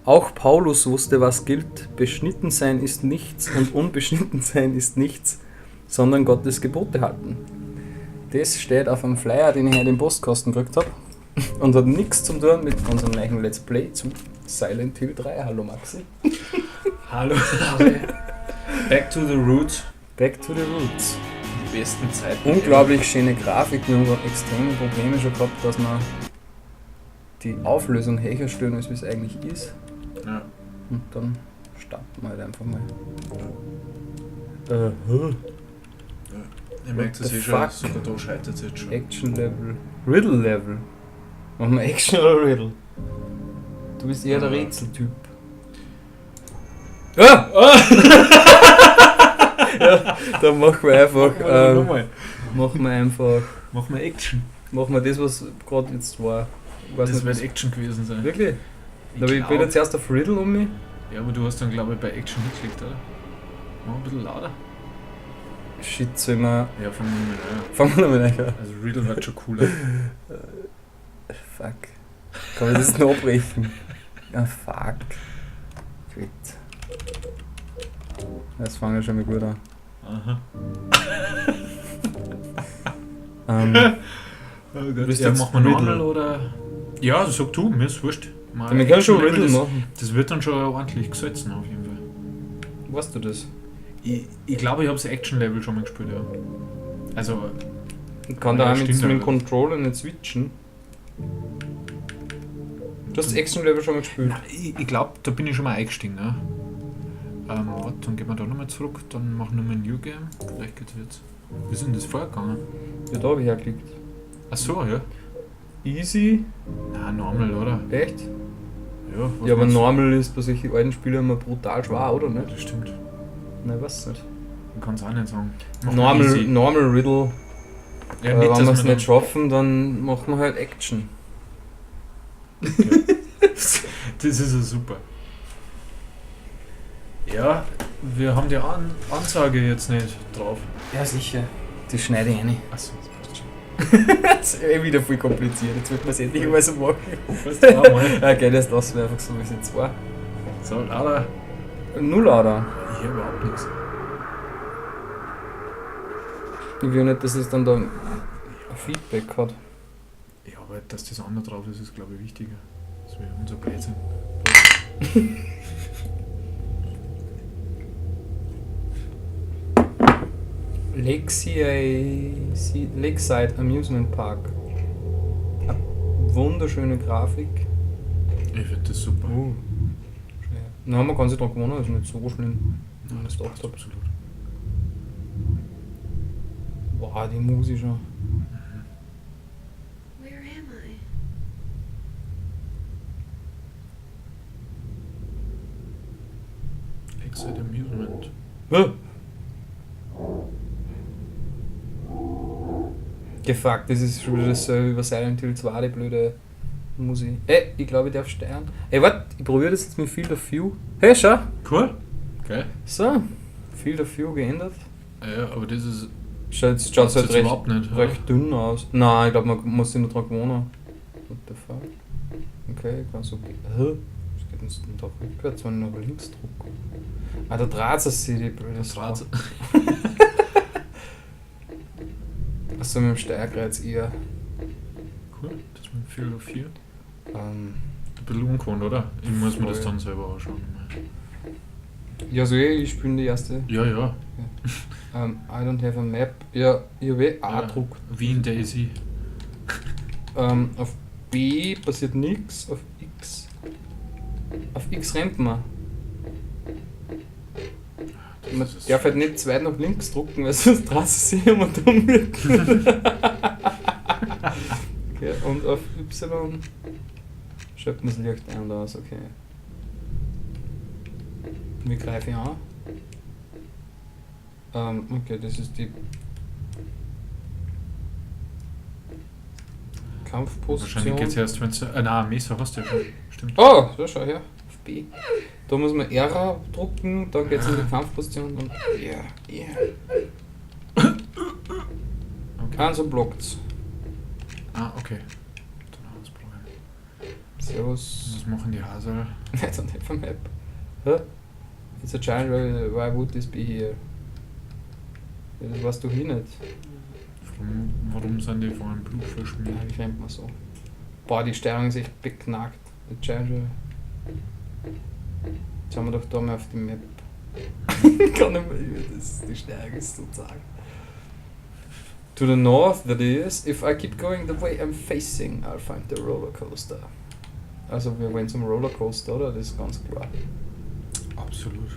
Auch Paulus wusste, was gilt. Beschnitten sein ist nichts und unbeschnitten sein ist nichts, sondern Gottes Gebote halten. Das steht auf einem Flyer, den ich heute im Postkasten gekriegt habe und hat nichts zu tun mit unserem neuen Let's Play zu Silent Hill 3. Hallo Maxi. Hallo Harry. Back to the roots. Back to the roots. Die besten Zeiten. Unglaublich schöne Grafik. Wir haben gerade extreme Probleme schon gehabt, dass wir die Auflösung höher stellen, als es eigentlich ist. Ja. Und dann starten wir halt einfach mal. Ihr merkt es eh schon, sogar da scheitert es jetzt schon. Action Level. Riddle Level. Machen wir Action oder Riddle? Du bist eher der Rätseltyp. Ah! Ja, dann machen wir einfach. Machen wir Action. Machen wir das, was gerade jetzt war. Das wird Action gewesen sein. Wirklich? Ich bin jetzt erst auf Riddle um mich. Ja, aber du hast dann, glaube ich, bei Action geklickt, oder? Mach ein bisschen lauter. Shit, sollen wir. Ja, fangen wir mit an. Fangen wir damit an. Also Riddle wird schon cooler. Fuck. Kann ich das noch abbrechen? Ja, fuck. Gut. Das fangen wir schon mal gut an. Aha. Oh Gott. Ja, machen wir normal oder? Ja, sag du, mir ist wurscht. Wir können schon Riddle machen. Das wird dann schon ordentlich gesalzen auf jeden Fall. Weißt du das? Ich glaube, ich habe das Action-Level schon mal gespielt, ja. Also... Ich kann da auch mit dem Controller nicht switchen. Du hast das Action-Level schon mal gespielt? Nein, ich glaube, da bin ich schon mal eingestiegen, ne? Warte, dann gehen wir da nochmal zurück, dann machen wir nochmal ein New Game. Vielleicht geht's jetzt. Wie ist denn das vorgegangen? Ja, da habe ich hergeklickt. Ach so, ja. Easy? Nein, normal, oder? Echt? Ja, Ja, aber normal ist bei solchen alten Spielen immer brutal schwer, oder nicht? Das stimmt. Nein, weiß nicht. Ich kann es auch nicht sagen. Normal Riddle. Ja, nicht, wenn wir es nicht schaffen, dann machen wir halt Action. Okay. Das ist ja super. Ja, wir haben die Ansage jetzt nicht drauf. Ja, sicher. Die schneide ich rein. Achso, das passt schon. Das ist wieder viel kompliziert. Jetzt wird man es endlich mal so machen. Okay, das lassen wir einfach so, wie es jetzt war. So, lauter. Null lauter. Ich habe überhaupt nichts. Ich will nicht, dass es dann da ein Feedback hat. Ja, aber dass das andere drauf ist, ist glaube ich wichtiger. Das wäre unser Blödsinn. Lakeside Amusement Park. Eine wunderschöne Grafik. Ich finde das super. Nein, man kann sich dran gewohnen, das ist nicht so schlimm. Nein, das passt absolut. Wow, die Musik schon. Where am I? Lakeside Amusement. Gefuckt, das ist schon wieder dasselbe über Silent Hill 2, die blöde Musik. Ich glaube, ich darf steuern. Warte, ich probiere das jetzt mit Field of View. Hey, schau! Cool. Okay. So, Field of View geändert. Ja, aber das ist... Schaut das halt jetzt überhaupt nicht, recht dünn aus. Nein, ich glaube, man muss sich nur dran gewohnen. What the fuck? Okay, ganz okay. Was geht denn da rückwärts, wenn ich nach links drücke? Ah, da dreht es sich, die blöde Draht. Achso, mit dem Steuerkreuz eher. Cool, das mit Field of 4. Ähm, Ein bisschen ungewohnt, oder? Ich muss mir das voll. dann selber anschauen. Ja, so ich spiele die erste. Ja, ja. I don't have a map. Ja, ich habe A gedruckt. Wie in Daisy. Auf B passiert nichts, auf X. Auf X rennt man. Man darf halt nicht zu weit nach links drucken, weil sonst dreht es sich jemand um. Okay, und auf Y schreibt man das Licht ein und aus, okay. Wie greife ich an? Okay, das ist die Kampfposition. Wahrscheinlich geht es erst, wenn du... nein, Messer hast du ja schon. Stimmt. Oh, da schau her. Auf B. Da muss man R drucken, dann geht es in die Kampfposition und ja. Okay. Und so blockt's. Ah, okay. Dann haben wir das Problem. Servus. Was machen die Haser? That's on the map. Huh? It's a giant why would this be here? Ja, das weißt du hier nicht. Warum sind die vor einem Blut verschmiert? Ja, wie nennt man so? Boah, die Sternung ist echt beknackt. The giant Jetzt haben wir doch da mal auf dem Map. Ich kann nicht mehr, die Sternung ist so zart. To the north, that is, if I keep going the way I'm facing, I'll find the roller coaster. Also wir wollen zum Rollercoaster, oder? Das ist ganz klar. Absolut.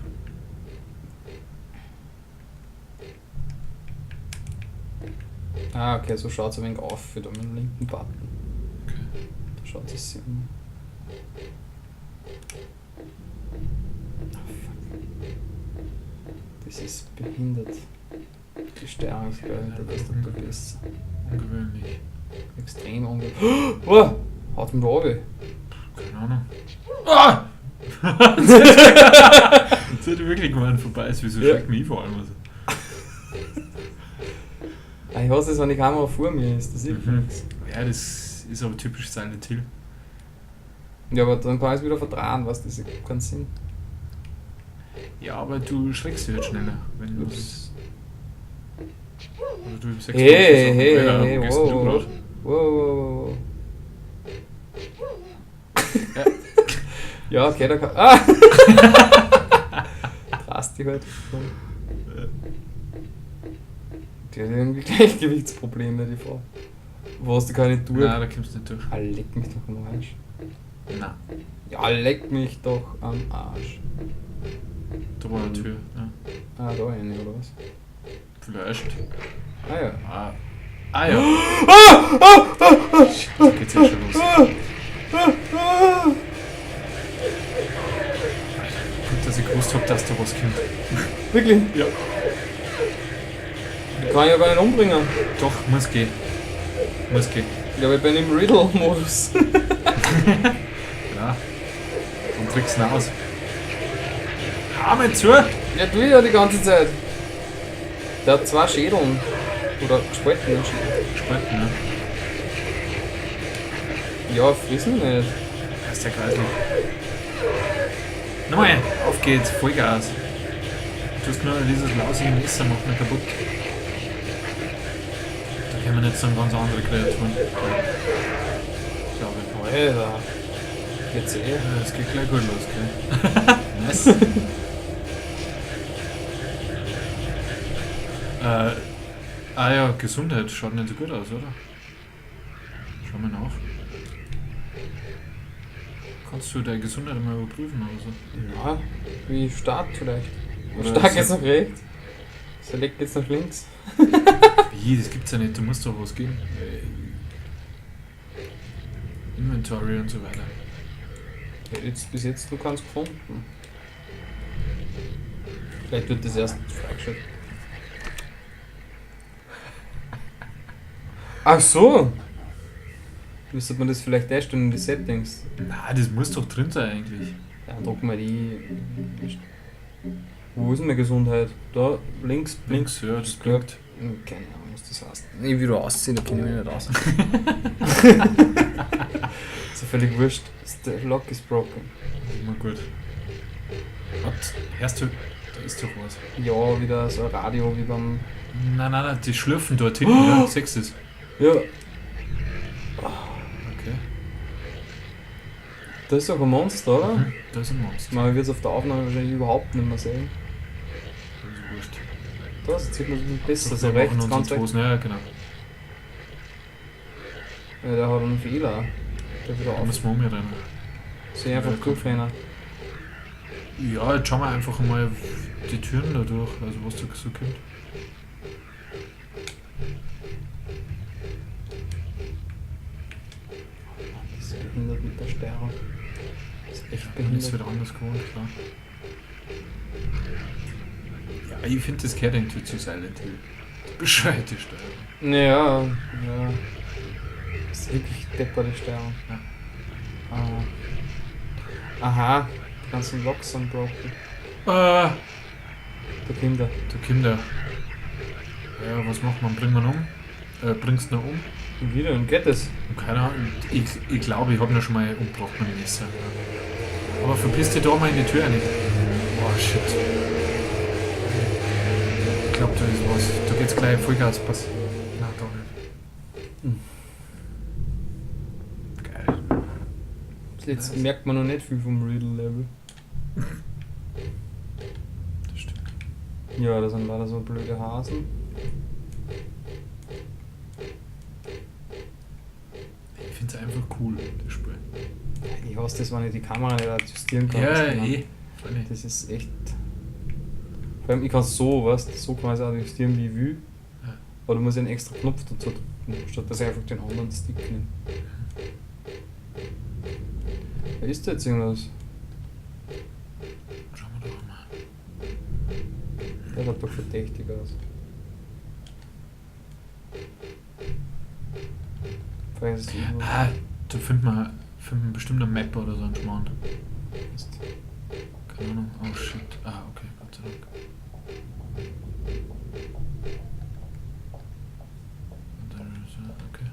Ah, okay, so schaut es ein wenig auf für den linken Button. Okay. Da schaut es sich um. Ah, fuck. Das ist behindert. Die Sternungsbehindert, das ist total besser. Ungewöhnlich. Extrem ungewöhnlich. Oh! Haut mich da runter. Keine Ahnung. Ah! Das hätte wirklich gemeint vorbei ist, wieso schreckt mich vor allem so. Ich hasse es, wenn die Kamera vor mir ist, das sieht man nichts. Ja, das ist aber typisch Silent Hill. Ja, aber dann kann ich es wieder verdrehen, was das ergibt keinen Sinn. Ja, aber du schreckst dich halt schneller, wenn du es. Oder du im Sex Hey, wo gehst denn du wow. grad? Wow. Ja. Ja, okay, da kann. Ah! Drast die halt. Die hat irgendwie Gleichgewichtsprobleme, die Frau. Wo hast du keine durch? Nein, da kommst du nicht durch. Ah, leck mich doch am Arsch. Nein, Ja, leck mich doch am Arsch. da war eine Tür. Ja. Ah, da eine, oder was? Vielleicht. Ah ja. Ah ja. Shit, da geht's jetzt schon los. Gut, dass ich gewusst hab, dass da was kommt. Wirklich? Ja. Ich kann ja gar nicht umbringen. Doch, muss gehen. Muss gehen. Ja, aber ich bin im Riddle-Modus. Ja. Und trickst ihn aus. Arme zu! Ja, tu ich ja die ganze Zeit. Der hat 2 Schädeln. Oder gespaltene Schädel. Spalten, ne? Ja, friss mich nicht. Das ist ja greislich. Nochmal, auf geht's, Vollgas. Du hast nur dieses lausige Messer, macht mich kaputt. Da können wir nicht so eine ganz andere Kreaturen. Glaube ich. Alter. Geht's eh? Ja, das geht gleich gut los, gell? Nice. Ja, Gesundheit schaut nicht so gut aus, oder? Schau mal nach. Kannst du deine Gesundheit mal überprüfen oder so? Ja, wie stark vielleicht. Oder Stark ist geht's das- nach rechts. Select geht's nach links. Wie, das gibt's ja nicht, du musst doch was geben. Inventory und so weiter. Ja, jetzt, bis jetzt du kannst gefunden. Vielleicht wird das erst freigeschaltet. Ach so! Müsste man das vielleicht einstellen in die Settings? Na, das muss doch drin sein eigentlich. Ja, drück mal die. Wo ist denn meine Gesundheit? Da, links, Links, ja, das Ja. blinkt. Keine Ahnung, was das heißt. Nee, wie du aussiehst, da kenne ich mich nicht aus. Ist ja völlig wurscht. Der Lock is broken. Immer gut. Und, hörst du, da ist doch was. Ja, wieder so ein Radio wie beim. Nein, die schlürfen dort hinten, ja, sechs ist. Ja, Okay. das ist doch ein Monster, oder? Mhm. Da ist ein Monster. Man wird es auf der Aufnahme wahrscheinlich überhaupt nicht mehr sehen. Das ist wurscht. Das sieht man besser, Wir so machen rechts, uns ganz die rechts. Hosen, ja, genau. Ja, der hat einen Fehler. Der wieder Da auf. müssen wir umrennen. Sieh einfach Ja, durchrennen. Ja, jetzt schauen wir einfach mal die Türen da durch, also was da so kommt. Das ist behindert mit der Sterne. Das ist echt Dann ist behindert. wieder anders gewohnt, klar. Ja, ich finde das gehört irgendwie zu Silent Hill. Bescheuerte Steuerung. Ja. Das ist wirklich depperte Sterne. Ja. Aha, die ganzen Locks sind broken. Ah, Der Kinder. du Kinder. Ja, was macht man? Bringt man um? Bringst du noch um? Und wieder, und geht das? Keine Ahnung. Ich glaube, ich habe ihn schon mal umgebracht mit dem Messer. Aber verpiss dich da mal in die Tür nicht. Oh shit. Ich glaube, da ist was. Da geht's gleich Vollgas. Pass. Nein, da nicht. Geil. Jetzt Nice. merkt man noch nicht viel vom Riddle-Level. Das stimmt. Ja, da sind leider so blöde Hasen. Ich finde es einfach cool, das Spiel. Ich hasse das, wenn ich die Kamera nicht adjustieren kann. Ja, Das kann man- Freilich. Das ist echt. Vor allem, ich kann so, weißt du, so kann ich es adjustieren, wie ich will. Ja. Aber du musst einen extra Knopf dazu drücken, statt dass ich einfach den anderen Stick nehme. Wer ist da jetzt irgendwas? Schauen wir doch mal. Der schaut doch verdächtig aus. Vielleicht ist es irgendwo. Ah, da findet man bestimmt eine Map oder so einen Schmarrn. Keine Ahnung. Oh shit. Ah, okay, Gott sei Dank. Und dann ist okay.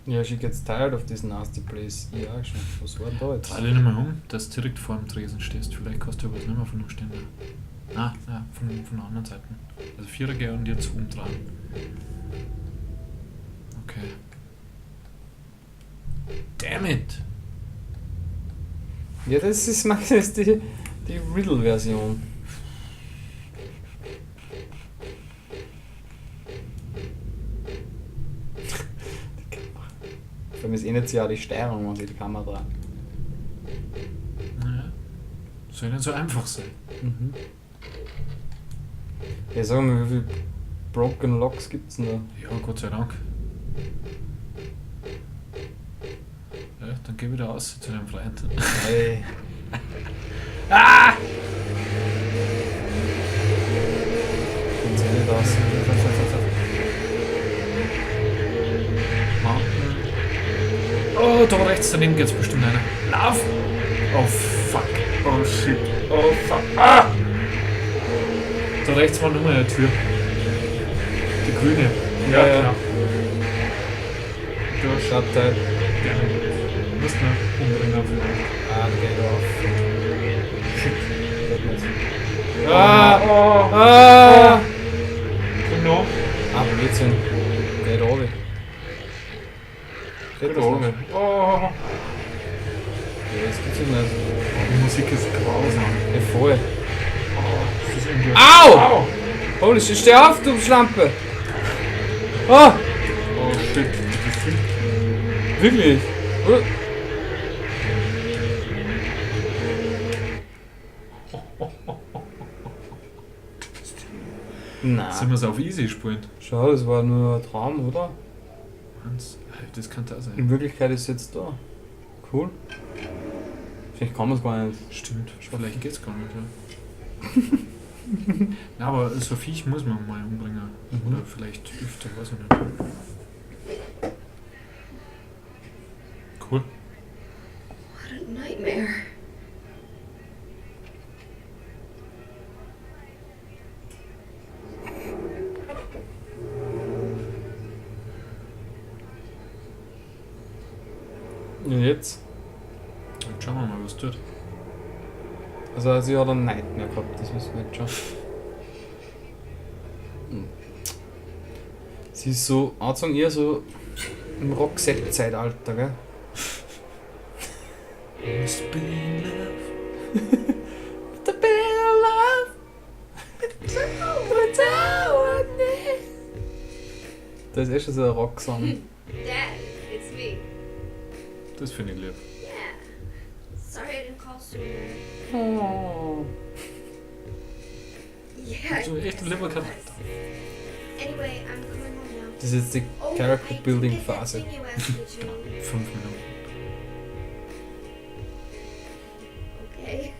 Ja, she gets tired of this nasty place. Ja, schon. Was war denn da jetzt? Dreh dich nicht mehr um, dass du direkt vor dem Tresen stehst. Vielleicht kannst du ja was nicht mehr von dem Ständer. Ah, ja, von der anderen Seite. Also Vierer gehen und jetzt umdrehen. Okay. Damn it! Ja, das ist meistens die Riddle-Version. Vor allem ist eh nicht so ja die Steuerung, wenn sie die Kamera dreht. Naja. Soll nicht so einfach sein. Mhm. Ja, sag mal, wie viele Broken Locks gibt's denn da? Ja, Gott sei Dank. Ja, dann geh wieder raus zu deinem Freund. Hey. Ah! Kennt's eh nicht aus. Mountain. Oh, da rechts daneben geht's bestimmt einer. Lauf! Oh fuck. Oh shit. Oh fuck. Ah! Da rechts war nur mal eine Tür. Die grüne. Ja, ja. genau. Du hast Stadtteil. gerne. Du musst mal umbringen vielleicht. Ah, der geht auf. Geht nicht. Ah! Oh! Ah! Genau. Ah, Blödsinn. Geht runter. Geht runter. Oh! Ja, das gibt's ja nicht. Die Musik ist grausam. Ja, voll. Oh, das ist irgendwie. Au! Holy shit, steh auf, du Schlampe! Oh! Oh shit. Das ist viel. Wirklich? Na, Sind wir es auf easy spielen? schau, das war nur ein Traum, oder? Hans, das kann da sein. In Wirklichkeit ist es jetzt da. Cool. Vielleicht kann man es gar nicht. Stimmt, vielleicht geht's gar nicht, ja. Na, aber so ein Viech muss man mal umbringen. Mhm. Oder vielleicht öfter, weiß ich nicht. Cool. What a nightmare. Und jetzt? Jetzt schauen wir mal, was tut. Also sie hat einen Nightmare gehabt, das wissen wir jetzt schon. Hm. Sie ist so, anzogen eher so im Roxette-Zeitalter, gell? Must be in love. The better love. Das ist eh schon so ein Rocksong. Dad, it's me. Das finde ich lieb. Yeah. Sorry I didn't call sooner. Oh. Yeah. So echt ein lieber Charakter. Anyway, I'm coming home now. Das ist jetzt die Oh, Character I Building did that Phase. thing you asked me to. 5 Minuten. Okay.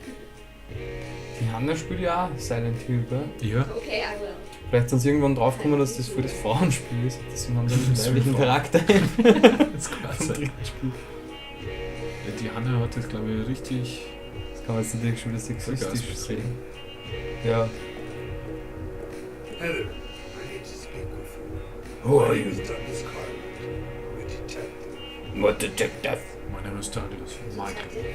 Die Hanna spielt ja auch Silent Hill, gell? Ja. Okay, I will. Vielleicht sind sie irgendwann draufgekommen, dass das voll das Frauenspiel ist. Deswegen haben sie einen Das ist weiblichen Frauen. Charakter Das kann im sein. dritten Spiel. Ja, die Hanna hat das, glaube ich, richtig. Das kann man jetzt nicht schon wieder sexistisch Vollgas sehen. Ja. Heather, I need to speak with you. Who are My name you? is Douglas Carter. I'm a detective. What detective? My name is Douglas. Michael. Really?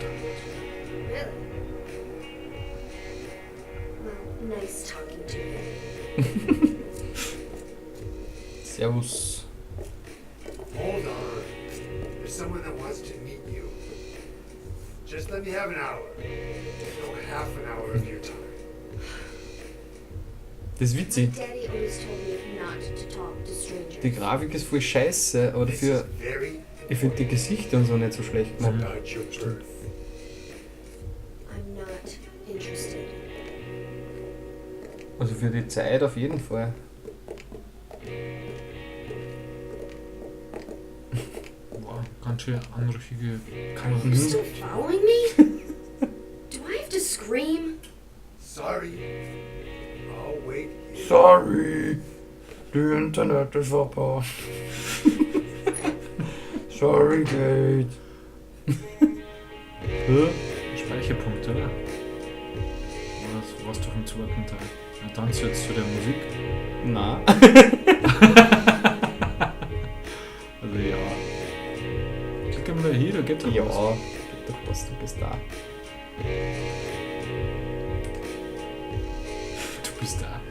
Well, nice talking to you. Servus. Hold on. There's someone that wants to meet you. Just let me have an hour. No, half an hour of your time. Das ist witzig. Daddy always told me not to talk to strangers. Die Grafik ist voll scheiße, aber This dafür, is very ich finde die Gesichter und so nicht so schlecht gemacht. about your birth. I'm not interested. Also für die Zeit auf jeden Fall. Wow, ganz schön anrüchige Are Kamera. you still following me? Do I have to scream? Sorry. I'll wait here. Sorry, die Internet ist verbaut. Sorry, Kate. Speicherpunkt, oder? Was doch im zweiten Teil? Na dann jetzt zu der Musik. Na. Also ja. Klick mal hier, da geht doch Ja, was. geht doch was, du bist da. Du bist da.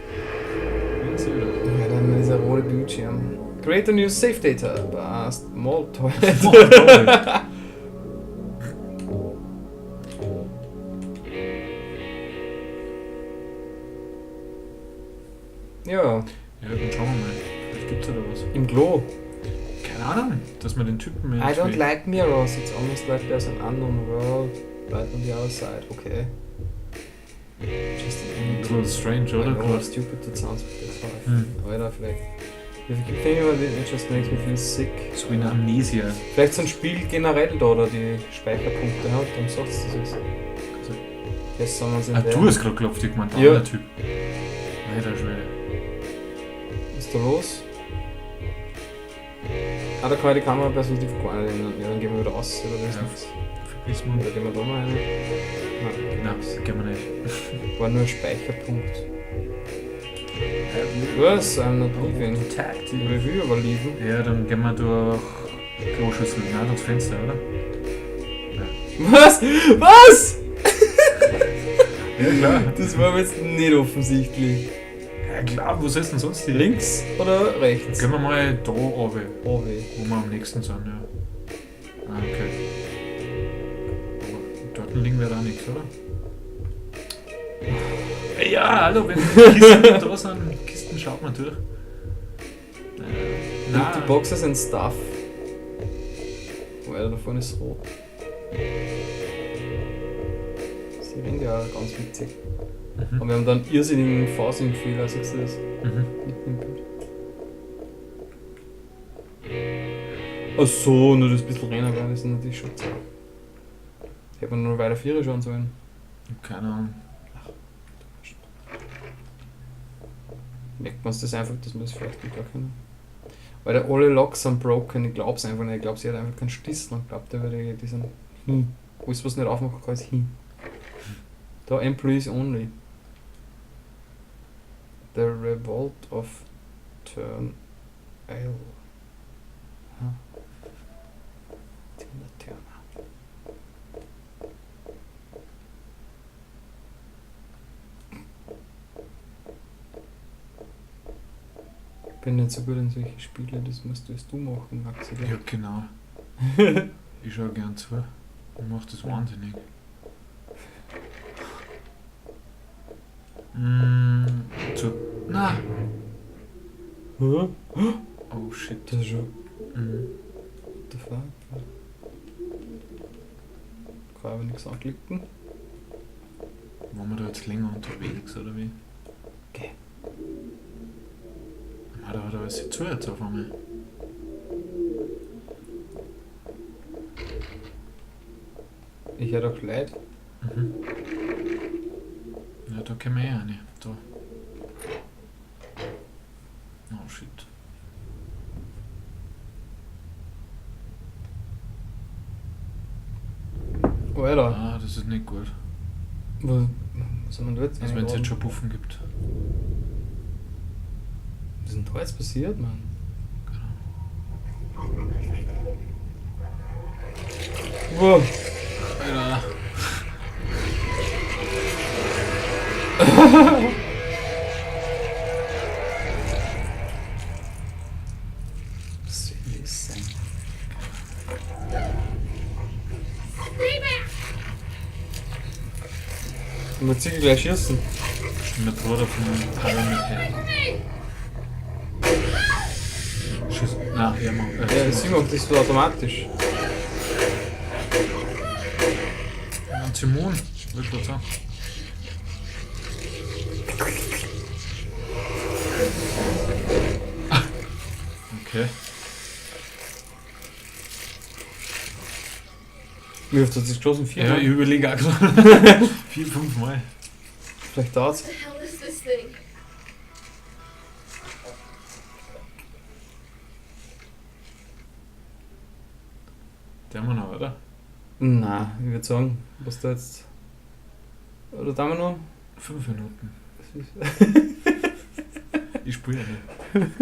Ja, sieh doch. Ja, dann ist ein roter Bildschirm. Create a new Safe Data. Past Mall Toilet. Ja, Ja, dann schauen wir mal. Vielleicht gibt's ja da was. im Klo. Keine Ahnung, dass man den Typen I irgendwie- don't like mirrors. It's almost like there's an unknown world right on the other side. Okay. Just Ein bisschen strange, I oder? know how Gerade. stupid that sounds, but that's how I Hm. feel. Alter, vielleicht. If you keep thinking about it, it just makes me feel sick. So wie eine Amnesia. Vielleicht so ein Spiel generell da, oder die Speicherpunkte hat, dann sagst du das. Yes, someone's in Ah, there. du hast gerade geklopft, ich gemeint, der Ja. andere Typ. Alter Schwede. Ist da los? Ah, da kann ich die Kameraperspektive gar nicht ändern. Ja, dann gehen wir wieder raus, oder das Ja. nichts. Vergiss mal. Oder gehen wir da mal rein? Nein, Nein, das gehen wir nicht. war nur ein Speicherpunkt. Was? I'm not leaving. Ich will überleben. Ja, dann gehen wir durch Kloschüssel, nein, durchs Fenster, oder? Was? Was? Ja, klar. Das war mir jetzt nicht offensichtlich. Ja, klar, wo ist denn sonst die Links oder rechts? Gehen wir mal da runter, Oh weh. wo wir am nächsten sind, ja. Ah, okay. Aber dort liegen wir da nichts, oder? Ja, hallo, wenn Kisten da sind, Kisten schaut man durch. Die Boxes and stuff. Weil da vorne ist rot. Sie reden ja ganz witzig. Mhm. Und wir haben da einen irrsinnigen Phasing-Fehler, siehst du das? Mhm. Mitten im Bild. Ach so, nur das bisschen reiner war, das ist natürlich schon Zeit. Hätte man nur weiter 4 schauen sollen. Keine Ahnung. Merkt man das einfach, dass man das vielleicht nicht gar können. Weil alle Locks sind broken, ich glaub's einfach nicht. Ich glaub, sie hat einfach keinen Schlüssel und glaubt, die sind hin. Alles, was nicht aufmachen kann, ist hin. Da Employees only. The Revolt of Turn Ale. Huh. Tina Turner. Ich bin nicht so gut in solche Spiele, das musst du erst du machen, Maxi. Ja, genau. Ich schau gern zu. Ich mach das wahnsinnig. Zu. Na! Hä? Oh shit. Das ist schon. Mhm. What the fuck? Kann aber nichts anklicken. Waren wir da jetzt länger unterwegs oder wie? Okay. Hat er alles zu jetzt auf einmal? Ich hätte auch leid. Mhm. Ja, da können wir ja nicht. Da. Oh shit. Alter, Ah, das ist nicht gut. was soll man da jetzt Also wenn es einladen? jetzt schon Buffen gibt. Was ist denn da jetzt passiert, Mann? Wow. Alter. Was soll das sein? Ich muss sicher gleich schießen. Ich bin der Bruder von Harry mit her. Schuss. Nein, ja, Mann. Ja, sie macht das so automatisch. Und Simon, will ich gerade sagen. Okay. Wie oft hat sie geschossen? 4 Ja, ich überlege auch gerade. 4, 5 Mal. Vielleicht dauert's. What the hell is this thing? Der Mann noch, oder? Nein, ich würde sagen, was da jetzt. Oder da wir noch? 5 Minuten. Ich spiele ja nicht.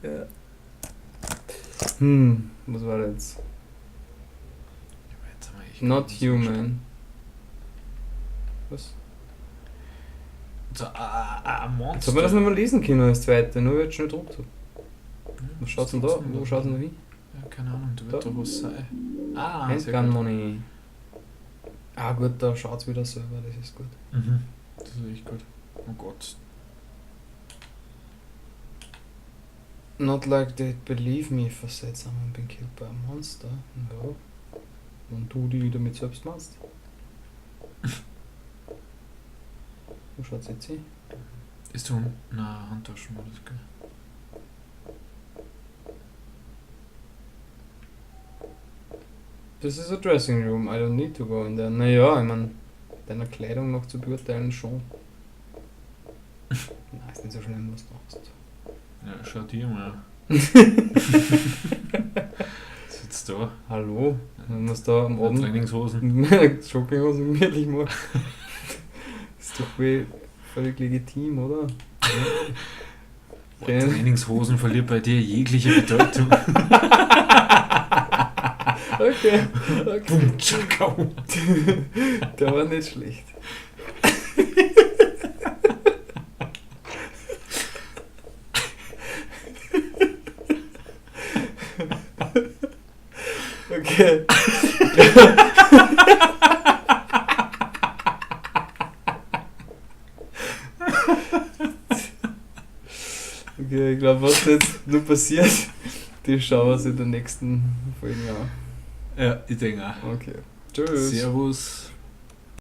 Ja. Was war das jetzt? Jetzt haben wir echt Not ganz human. Was? So, ein Monster. Jetzt haben wir das nochmal lesen können als zweite, nur weil ich schnell gedruckt habe. Was schaut's denn da? Wo schaut's denn da hin? Ja, keine Ahnung, da wird Da? doch was sein. Ah, sehr Handgun gut. Money. Ah gut, da schaut's wieder selber, das ist gut. Mhm. Das ist echt gut. Oh Gott. Not like they'd believe me if I said someone been killed by a monster. Ja. Wenn du die damit selbst machst. Wo schaut's jetzt hin? Ist du na Handtaschenmodus, gell? This is a dressing room, I don't need to go in there. Naja, ich meine, deiner Kleidung noch zu beurteilen schon. Nein, ist nicht so schlimm, was du machst. Ja, schau dir mal. Sitzt da. Hallo? Wenn wir es da am Abend Trainingshosen. Jogginghosen gemütlich machen. Ist doch völlig legitim, oder? Boah, Trainingshosen verliert bei dir jegliche Bedeutung. Okay. Boom, tschakau. Der war nicht schlecht. Okay. Okay, ich glaube, was jetzt nur passiert, die schauen wir uns in der nächsten Folge an. Ja, ich denke auch. Okay. Tschüss. Servus.